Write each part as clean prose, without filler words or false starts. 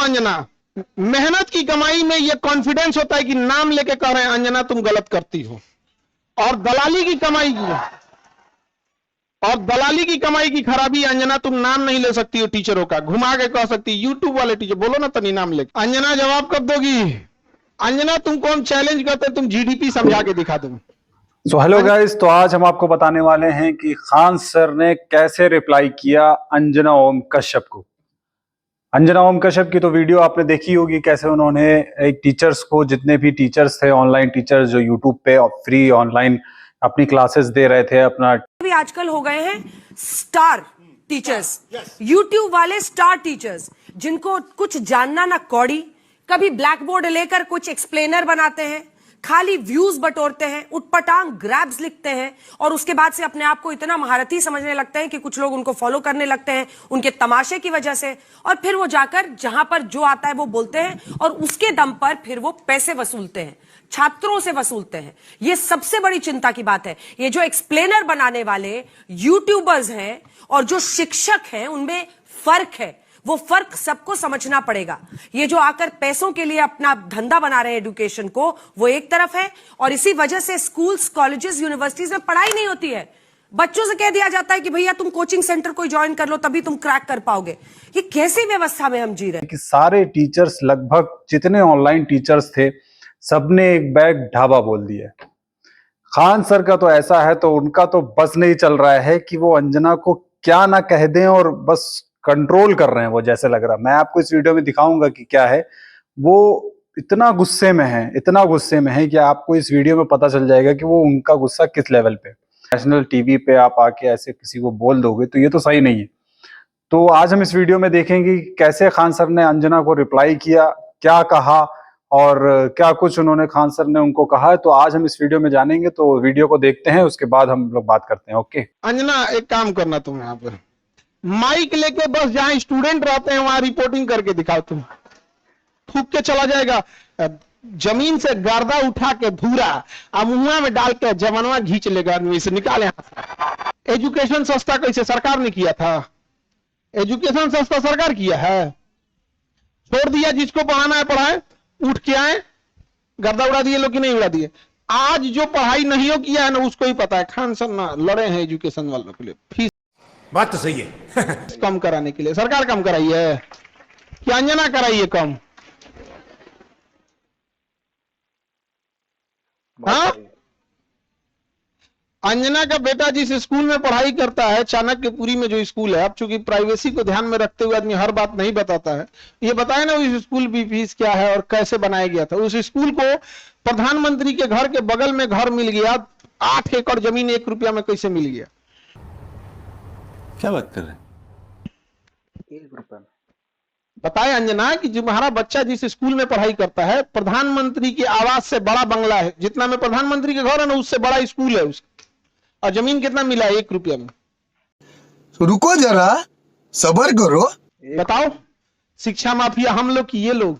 अंजना, मेहनत की कमाई में यह कॉन्फिडेंस होता है कि नाम लेके कह रहे हैं अंजना तुम गलत करती हो। और दलाली की कमाई की की खराबी, अंजना तुम नाम नहीं ले सकती हो टीचरों का, घुमा के कह सकती यूट्यूब वाले टीचर बोलो ना तनी नाम लेके। अंजना जवाब कब दोगी? अंजना तुमको हम चैलेंज करते, तुम जीडीपी समझा के दिखा दो। हेलो गाइस, तो आज हम आपको बताने वाले हैं कि खान सर ने कैसे रिप्लाई किया अंजना ओम कश्यप को। अंजना ओम कश्यप की तो वीडियो आपने देखी होगी, कैसे उन्होंने एक टीचर्स को, जितने भी टीचर्स थे ऑनलाइन टीचर्स जो यूट्यूब पे फ्री ऑनलाइन अपनी क्लासेस दे रहे थे, अपना भी आजकल हो गए हैं स्टार टीचर्स, यूट्यूब वाले स्टार टीचर्स, जिनको कुछ जानना ना कौड़ी, कभी ब्लैक बोर्ड लेकर कुछ एक्सप्लेनर बनाते हैं, खाली व्यूज बटोरते हैं, उटपटांग ग्रैब्स लिखते हैं और उसके बाद से अपने आप को इतना महारथी समझने लगते हैं कि कुछ लोग उनको फॉलो करने लगते हैं उनके तमाशे की वजह से, और फिर वो जाकर जहां पर जो आता है वो बोलते हैं और उसके दम पर फिर वो पैसे वसूलते हैं, छात्रों से वसूलते हैं। ये सबसे बड़ी चिंता की बात है। ये जो एक्सप्लेनर बनाने वाले यूट्यूबर्स हैं और जो शिक्षक हैं, उनमें फर्क है। वो फर्क सबको समझना पड़ेगा। ये जो आकर पैसों के लिए अपना धंधा बना रहे हैं एजुकेशन को, वो एक तरफ है, और इसी वजह से स्कूल्स, कॉलेजेस, यूनिवर्सिटीज में पढ़ाई नहीं होती है। बच्चों से कह दिया जाता है कि भैया तुम कोचिंग सेंटर कोई ज्वाइन कर लो तभी तुम क्रैक कर पाओगे। ये कैसी व्यवस्था में हम जी रहे हैं कि सारे टीचर्स, लगभग जितने ऑनलाइन टीचर्स थे, सबने एक बैग ढाबा बोल दिया। खान सर का तो ऐसा है, तो उनका तो बस नहीं चल रहा है कि वो अंजना को क्या ना कह दें, और बस कंट्रोल कर रहे हैं वो, जैसे लग रहा है। मैं आपको इस वीडियो में दिखाऊंगा कि क्या है। वो इतना गुस्से में है, इतना गुस्से में है कि आपको इस वीडियो में पता चल जाएगा कि वो उनका गुस्सा किस लेवल पे। नेशनल टीवी पे आप आके ऐसे किसी को बोल दोगे तो ये तो सही नहीं है। तो आज हम इस वीडियो में देखेंगे कि कैसे खान सर ने अंजना को रिप्लाई किया, क्या कहा और क्या कुछ उन्होंने खान सर ने उनको कहा है। तो आज हम इस वीडियो में जानेंगे, तो वीडियो को देखते हैं, उसके बाद हम लोग बात करते हैं। ओके अंजना, एक काम करना, तुम यहाँ पर माइक लेके बस जहां स्टूडेंट रहते हैं वहां रिपोर्टिंग करके दिखाओ। तुम थूक के चला जाएगा, जमीन से गर्दा उठा के धूरा मुंह में डाल के जमनवा घींच लेगा आदमी से, निकाले यहाँ से। एजुकेशन सस्ता कैसे सरकार ने किया था? एजुकेशन सस्ता सरकार किया है? छोड़ दिया, जिसको पढ़ाना है पढ़ाए, उठ के आए, गर्दा उड़ा दिए लोग कि नहीं उड़ा दिए। आज जो पढ़ाई नहीं हो किया है ना, उसको ही पता है। खान सर ना लड़े हैं एजुकेशन वालों के लिए, फीस बात तो सही है। कम कराने के लिए सरकार कम कराई है कि अंजना कराई है कम? हाँ, अंजना का बेटा जिस स्कूल में पढ़ाई करता है, चाणक्यपुरी में जो स्कूल है, अब चूंकि प्राइवेसी को ध्यान में रखते हुए आदमी हर बात नहीं बताता है, ये बताए ना उस स्कूल की फीस क्या है और कैसे बनाया गया था। उस स्कूल को प्रधानमंत्री के घर के बगल में घर मिल गया, 8 एकड़ जमीन 1 रुपया में कैसे मिल गया? क्या बात कर रहे हैं? 1 रुपया में बताए अंजना कि तुम्हारा बच्चा जिस स्कूल में पढ़ाई करता है, प्रधानमंत्री के आवास से बड़ा बंगला है, जितना में प्रधानमंत्री के घर है ना, उससे बड़ा स्कूल है उसका, और जमीन कितना मिला है? 1 रुपया में। रुको जरा, सबर करो। बताओ, शिक्षा माफिया हम लोग की ये लोग।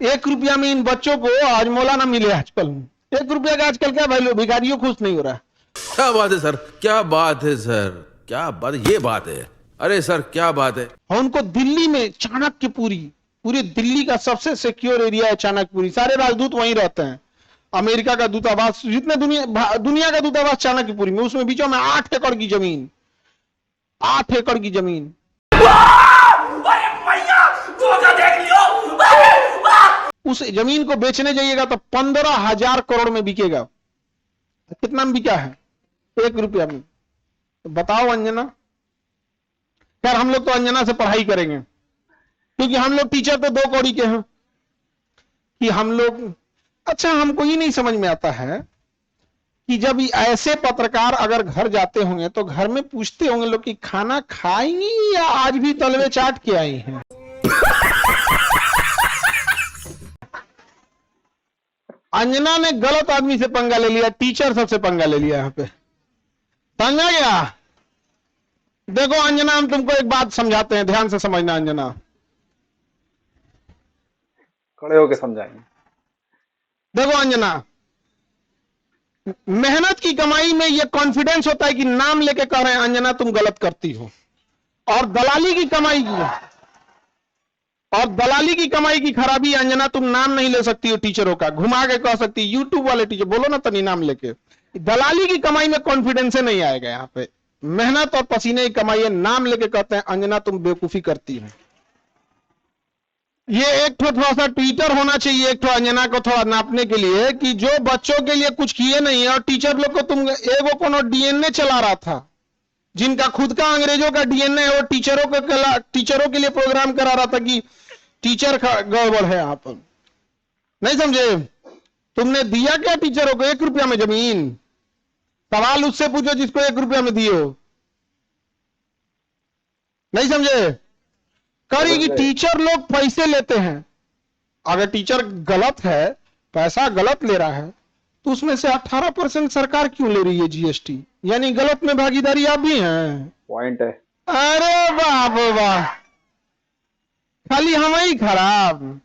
1 रुपया में इन बच्चों को आज मौला ना मिले आजकल। 1 रुपया का आजकल क्या वैल्यू? भिखारियों खुश नहीं हो रहा है। क्या बात है सर, क्या बात है सर, क्या बात, ये बात है। अरे सर क्या बात है। उनको दिल्ली में चाणक्यपुरी, पूरी दिल्ली का सबसे सिक्योर एरिया है चाणक्यपुरी, सारे राजदूत वहीं रहते हैं। अमेरिका का दूतावास, जितने दुनिया का दूतावास चाणक्यपुरी में, उसमें बीचों में 8 एकड़ की जमीन, 8 एकड़ की जमीन। उस जमीन को बेचने जाइएगा तो 15,000 करोड़ में बिकेगा। कितना में बिका है? 1 रुपया में। तो बताओ अंजना। यार हम लोग तो अंजना से पढ़ाई करेंगे, क्योंकि हम लोग टीचर तो 2 कौड़ी के हैं कि हम लोग। अच्छा, हमको ये नहीं समझ में आता है कि जब ऐसे पत्रकार अगर घर जाते होंगे तो घर में पूछते होंगे लोग कि खाना खाएंगी या आज भी तलवे चाट के आई हैं। अंजना ने गलत आदमी से पंगा ले लिया, टीचर सबसे पंगा ले लिया। यहाँ पे समझा गया? देखो अंजना, हम तुमको एक बात समझाते हैं, ध्यान से समझना अंजना। खड़े होके समझाएंगे। देखो अंजना, मेहनत की कमाई में यह कॉन्फिडेंस होता है कि नाम लेके कह रहे हैं अंजना तुम गलत करती हो। और दलाली की कमाई की, और दलाली की कमाई की खराबी अंजना, तुम नाम नहीं ले सकती हो टीचरों का, घुमा के कह सकती यूट्यूब वाले टीचर, बोलो ना तनी नाम लेके। दलाली की कमाई में कॉन्फिडेंस नहीं आएगा यहाँ पे, मेहनत और पसीने की कमाई है, नाम लेके कहते हैं अंजना तुम बेवकूफी करती है। ये एक थोड़ा सा ट्विटर होना चाहिए, एक अंजना को थोड़ा नापने के लिए कि जो बच्चों के लिए कुछ किए नहीं है, और टीचर लोग को तुम एगो कोनो डीएनए चला रहा था, जिनका खुद का अंग्रेजों का डीएनए है, वो टीचरों के लिए प्रोग्राम करा रहा था कि टीचर गड़बड़ है यहाँ पर। नहीं समझे? तुमने दिया क्या टीचरों को? 1 रुपया में जमीन? सवाल उससे पूछो जिसको 1 रुपया में दियो। नहीं समझे? करेगी, टीचर लोग पैसे लेते हैं, अगर टीचर गलत है, पैसा गलत ले रहा है, तो उसमें से 18% सरकार क्यों ले रही है जीएसटी? यानी गलत में भागीदारी आप भी हैं। पॉइंट है। अरे वाह वाह, खाली हम ही खराब।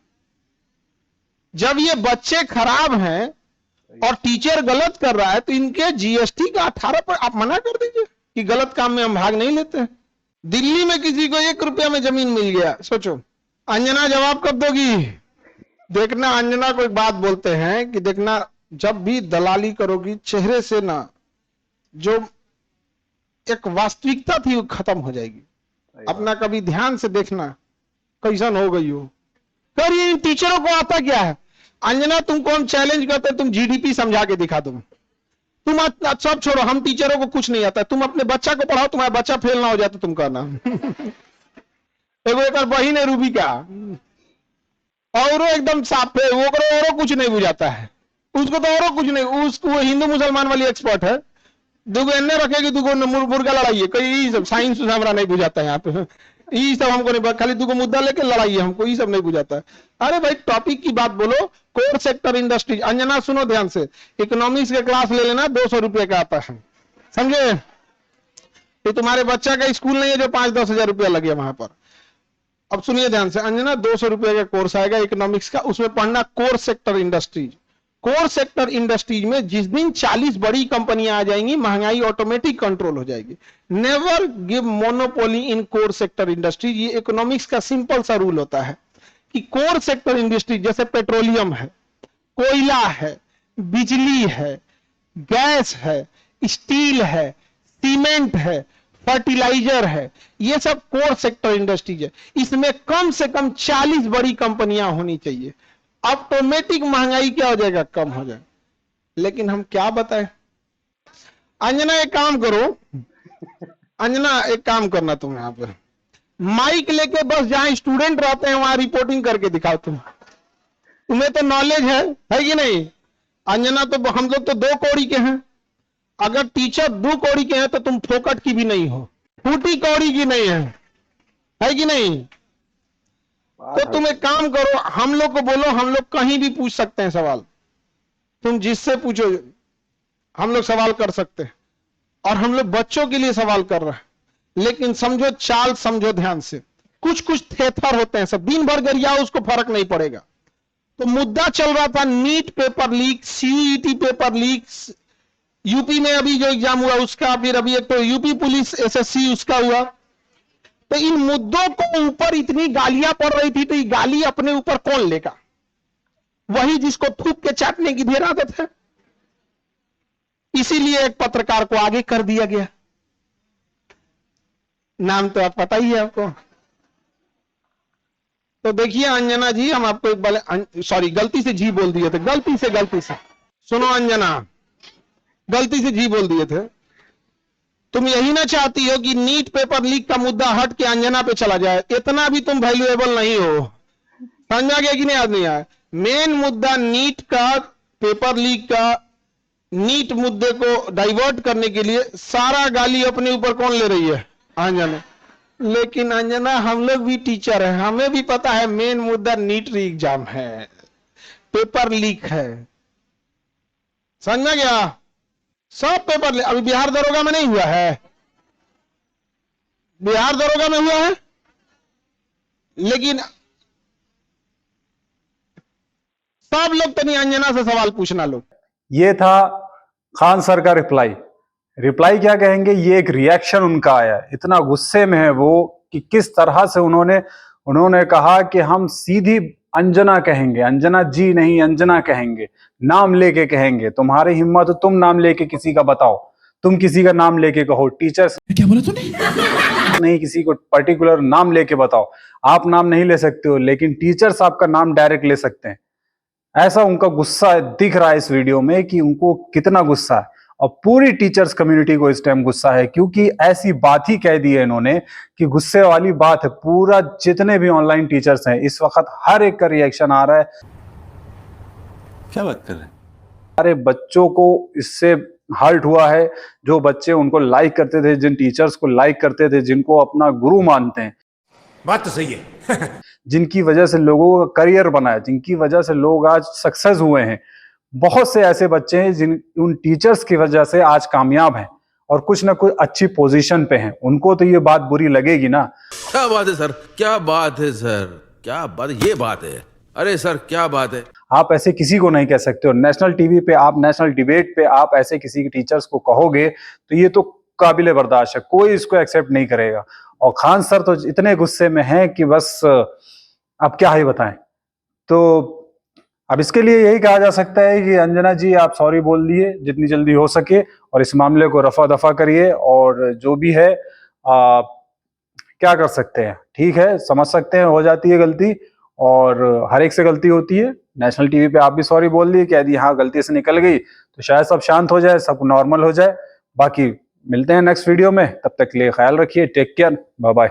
जब ये बच्चे खराब हैं और टीचर गलत कर रहा है, तो इनके जीएसटी का 18% आप मना कर दीजिए कि गलत काम में हम भाग नहीं लेते हैं। दिल्ली में किसी को 1 रुपया में जमीन मिल गया, सोचो अंजना जवाब कब दोगी? देखना, अंजना को एक बात बोलते हैं कि देखना, जब भी दलाली करोगी, चेहरे से ना जो एक वास्तविकता थी वो खत्म हो जाएगी। अपना कभी ध्यान से देखना कैसन हो गई हो। करिए, इन टीचरों को आता क्या है? अंजना तुमको हम चैलेंज करते हैं, तुम जीडीपी समझा के दिखा दो। तुम सब छोड़ो, हम टीचरों को कुछ नहीं आता, तुम अपने बच्चा को पढ़ाओ, तुम्हारा बच्चा फेल ना हो जाए तो तुम कहना। एक बहिन है रूबी का, और वो एकदम साफ है, वो और कुछ नहीं बुझाता है, उसको तो और कुछ नहीं, उसको हिंदू मुसलमान वाली एक्सपर्ट है, दुगो एन्ने रखेगी, दुगो मुर्गा लड़ाइए, कई सब साइंस हमारा नहीं बुझाता है यहाँ पे, ये सब हमको नहीं, खाली दुगो मुद्दा लेके लड़ाइए, हमको ये सब नहीं बुझाता है। अरे भाई टॉपिक की बात बोलो। कोर सेक्टर इंडस्ट्रीज, अंजना सुनो ध्यान से, इकोनॉमिक्स के क्लास ले लेना, 200 रुपए का आता है, समझे? ये तुम्हारे बच्चा का स्कूल नहीं है जो 5-10 हजार रुपया लगे वहां पर। अब सुनिए ध्यान से अंजना, 200 रुपए का कोर्स आएगा इकोनॉमिक्स का, उसमें पढ़ना core sector industries. Core sector industries में जिस दिन 40 बड़ी कंपनियां आ जाएंगी, महंगाई ऑटोमेटिक कंट्रोल हो जाएगी। नेवर गिव मोनोपोली इन कोर सेक्टर इंडस्ट्रीज। ये इकोनॉमिक्स का सिंपल सा रूल होता है कि कोर सेक्टर इंडस्ट्री जैसे पेट्रोलियम है, कोयला है, बिजली है, गैस है, स्टील है, सीमेंट है, फर्टिलाइजर है, ये सब कोर सेक्टर इंडस्ट्रीज है। इसमें कम से कम 40 बड़ी कंपनियां होनी चाहिए, ऑटोमेटिक महंगाई क्या हो जाएगा? कम हो जाएगा। लेकिन हम क्या बताएं? अंजना एक काम करो, अंजना एक काम करना, तुम यहां पर माइक लेके बस जहां स्टूडेंट रहते हैं वहां रिपोर्टिंग करके दिखाओ। तुम्हें तो नॉलेज है कि नहीं? अंजना तो हम लोग तो 2 कौड़ी के हैं, अगर टीचर 2 कौड़ी के हैं तो तुम फोकट की भी नहीं हो, फूटी कौड़ी की नहीं है कि नहीं? तो तुम एक काम करो, हम लोग को बोलो, हम लोग कहीं भी पूछ सकते हैं सवाल, तुम जिससे पूछो हम लोग सवाल कर सकते हैं, और हम लोग बच्चों के लिए सवाल कर रहे हैं। लेकिन समझो, चाल समझो ध्यान से, कुछ कुछ थेथर होते हैं, सब दिन भर गरियाओ, उसको फर्क नहीं पड़ेगा। तो मुद्दा चल रहा था NEET paper leak, CUET paper leak, UP में अभी जो एग्जाम हुआ उसका, फिर अभी एक तो यूपी पुलिस एसएससी उसका हुआ। तो इन मुद्दों को ऊपर इतनी गालियां पड़ रही थी, तो ये गाली अपने ऊपर कौन लेगा? वही जिसको थूक के चाटने की ढेर आदत है। इसीलिए एक पत्रकार को आगे कर दिया गया, नाम तो आप पता ही है आपको। तो देखिए अंजना जी, हम आपको एक बार, सॉरी गलती से जी बोल दिए थे, गलती से सुनो अंजना, गलती से जी बोल दिए थे। तुम यही ना चाहती हो कि नीट पेपर लीक का मुद्दा हट के अंजना पे चला जाए? इतना भी तुम वैल्यूएबल नहीं हो, समझा गया कि नहीं आदमी? आया मेन मुद्दा नीट का, पेपर लीक का, नीट मुद्दे को डाइवर्ट करने के लिए सारा गाली अपने ऊपर कौन ले रही है? अंजना। लेकिन अंजना हम लोग भी टीचर हैं, हमें भी पता है मेन मुद्दा नीट एग्जाम है, पेपर लीक है, समझ में गया? सब पेपर लीक। अभी बिहार दरोगा में नहीं हुआ है, बिहार दरोगा में हुआ है, लेकिन सब लोग तनी अंजना से सवाल पूछना लोग। ये था खान सर का रिप्लाई क्या कहेंगे, ये एक रिएक्शन उनका आया, इतना गुस्से में है वो कि किस तरह से उन्होंने उन्होंने कहा कि हम सीधी अंजना कहेंगे, अंजना जी नहीं अंजना कहेंगे, नाम लेके कहेंगे। तुम्हारी हिम्मत, तुम नाम लेके किसी का बताओ, तुम किसी का नाम लेके कहो। टीचर्स क्या बोला तूने? नहीं, किसी को पर्टिकुलर नाम लेके बताओ। आप नाम नहीं ले सकते हो, लेकिन टीचर्स आपका नाम डायरेक्ट ले सकते हैं। ऐसा उनका गुस्सा दिख रहा है इस वीडियो में कि उनको कितना गुस्सा है, और पूरी टीचर्स कम्युनिटी को इस टाइम गुस्सा है, क्योंकि ऐसी बात ही कह दी है इन्होंने कि गुस्से वाली बात है। पूरा जितने भी ऑनलाइन टीचर्स हैं इस वक्त हर एक का रिएक्शन आ रहा है। क्या बात कर रहे हैं? सारे बच्चों को इससे हर्ट हुआ है, जो बच्चे उनको लाइक करते थे, जिन टीचर्स को लाइक करते थे, जिनको अपना गुरु मानते हैं, बात तो सही है। जिनकी वजह से लोगों का करियर बना है, जिनकी वजह से लोग आज सक्सेस हुए हैं। बहुत से ऐसे बच्चे हैं जिन उन टीचर्स की वजह से आज कामयाब हैं और कुछ ना कुछ अच्छी पोजीशन पे हैं। उनको तो ये बात बुरी लगेगी ना। क्या बात है सर, क्या बात है सर, क्या बात, ये बात है। अरे सर क्या बात है। आप ऐसे किसी को नहीं कह सकते हो। नेशनल टीवी पे आप, नेशनल डिबेट पे आप ऐसे किसी के टीचर्स को कहोगे तो ये तो काबिले बर्दाश्त है, कोई इसको एक्सेप्ट नहीं करेगा। और खान सर तो इतने गुस्से में हैं कि बस अब क्या ही बताएं। तो अब इसके लिए यही कहा जा सकता है कि अंजना जी आप सॉरी बोल दिए जितनी जल्दी हो सके, और इस मामले को रफा दफा करिए। और जो भी है क्या कर सकते हैं, ठीक है, समझ सकते हैं, हो जाती है गलती, और हर एक से गलती होती है। नेशनल टीवी पे आप भी सॉरी बोल दिए, कह दी हाँ गलती से निकल गई, तो शायद सब शांत हो जाए, सब नॉर्मल हो जाए। बाकी मिलते हैं नेक्स्ट वीडियो में, तब तक के लिए ख्याल रखिए, टेक केयर, बाय बाय।